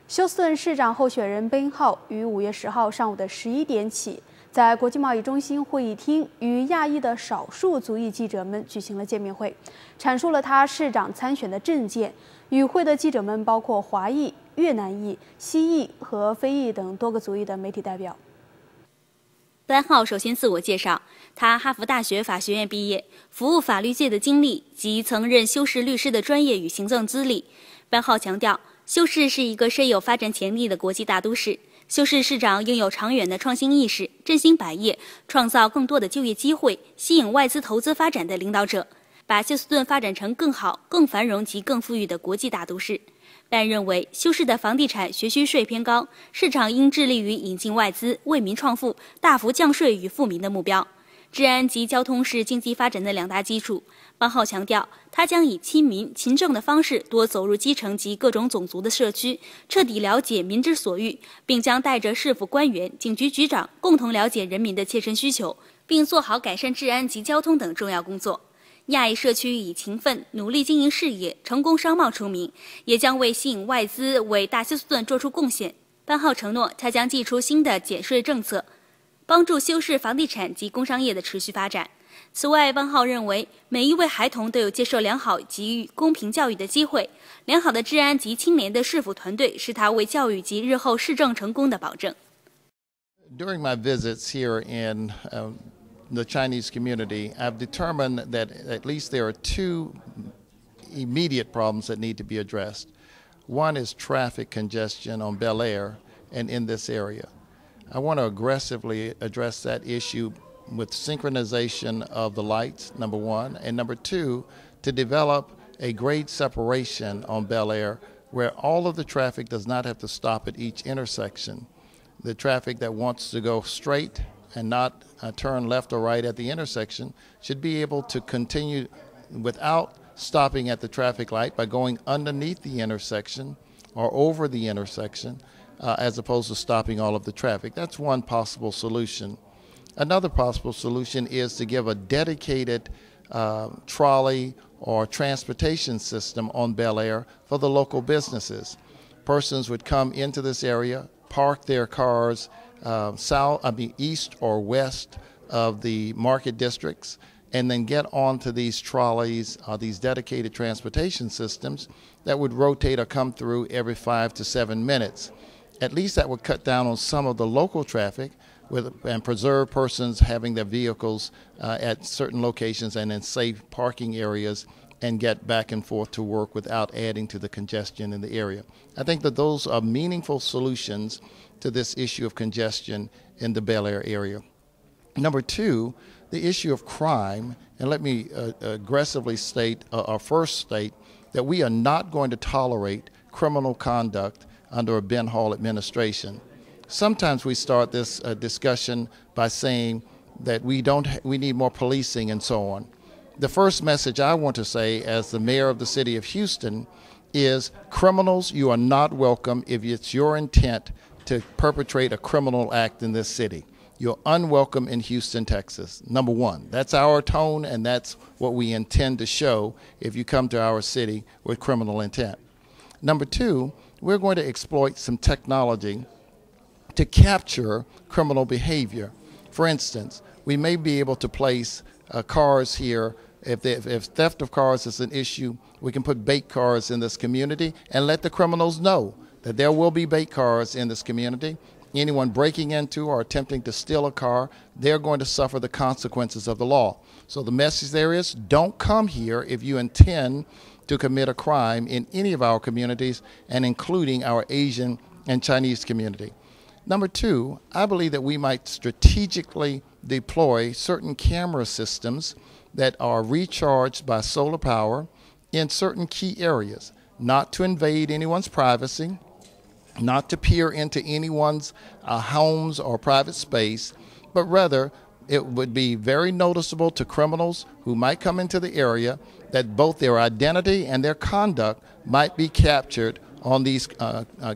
休斯顿市长候选人Ben Hall于5月10号上午的11点起，在国际贸易中心会议厅与亚裔的少数族裔记者们举行了见面会，阐述了他市长参选的政见。与会的记者们包括华裔、越南裔、西裔和非裔等多个族裔的媒体代表。Ben Hall首先自我介绍，他哈佛大学法学院毕业，服务法律界的经历及曾任休士律师的专业与行政资历。Ben Hall强调，休市是一个深有发展潜力的国际大都市，休市市长应有长远的创新意识，振兴百业，创造更多的就业机会，吸引外资投资发展的领导者，把休斯顿发展成更好、更繁荣及更富裕的国际大都市。Ben认为休市的房地产学区税偏高，市场应致力于引进外资，为民创富，大幅降税与富民的目标。治安及交通是经济发展的两大基础。Ben Hall强调，他将以亲民、勤政的方式多走入基层及各种种族的社区，彻底了解民之所欲，并将带着市府官员、警局局长共同了解人民的切身需求，并做好改善治安及交通等重要工作。亚裔社区以勤奋、努力经营事业、成功商贸出名，也将为吸引外资为大休斯顿做出贡献。Ben Hall承诺，他将祭出新的减税政策，帮助休市房地产及工商业的持续发展。此外，Ben Hall认为每一位孩童都有接受良好及公平教育的机会，良好的治安及清廉的市府团队是他为教育及日后市政成功的保证。During my visits here in the Chinese community, I've determined that at least there are two immediate problems that need to be addressed. One is traffic congestion on Bel Air and in this area. I want to aggressively address that issue with synchronization of the lights, number one, and number two, to develop a grade separation on Bel Air where all of the traffic does not have to stop at each intersection. The traffic that wants to go straight and not turn left or right at the intersection should be able to continue without stopping at the traffic light by going underneath the intersection or over the intersection as opposed to stopping all of the traffic. That's one possible solution. Another possible solution is to give a dedicated trolley or transportation system on Bel Air for the local businesses. Persons would come into this area, park their cars east or west of the market districts, and then get onto these trolleys, these dedicated transportation systems that would rotate or come through every 5 to 7 minutes. At least that would cut down on some of the local traffic and preserve persons having their vehicles at certain locations and in safe parking areas and get back and forth to work without adding to the congestion in the area. I think that those are meaningful solutions to this issue of congestion in the Bel Air area. Number two, the issue of crime, and let me aggressively state, or first state, that we are not going to tolerate criminal conduct under a Ben Hall administration. Sometimes we start this discussion by saying that we need more policing and so on. The first message I want to say as the mayor of the city of Houston is criminals, you are not welcome if it's your intent to perpetrate a criminal act in this city. You're unwelcome in Houston, Texas. Number one, that's our tone and that's what we intend to show if you come to our city with criminal intent. Number two, we're going to exploit some technology to capture criminal behavior. For instance, we may be able to place cars here. If theft of cars is an issue, we can put bait cars in this community and let the criminals know that there will be bait cars in this community. Anyone breaking into or attempting to steal a car, they're going to suffer the consequences of the law. So the message there is, don't come here if you intend to commit a crime in any of our communities, and including our Asian and Chinese community. Number two, I believe that we might strategically deploy certain camera systems that are recharged by solar power in certain key areas, not to invade anyone's privacy, not to peer into anyone's homes or private space, but rather it would be very noticeable to criminals who might come into the area that both their identity and their conduct might be captured on these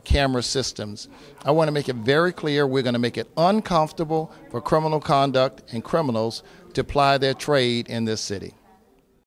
camera systems. I want to make it very clear we're going to make it uncomfortable for criminal conduct and criminals to ply their trade in this city.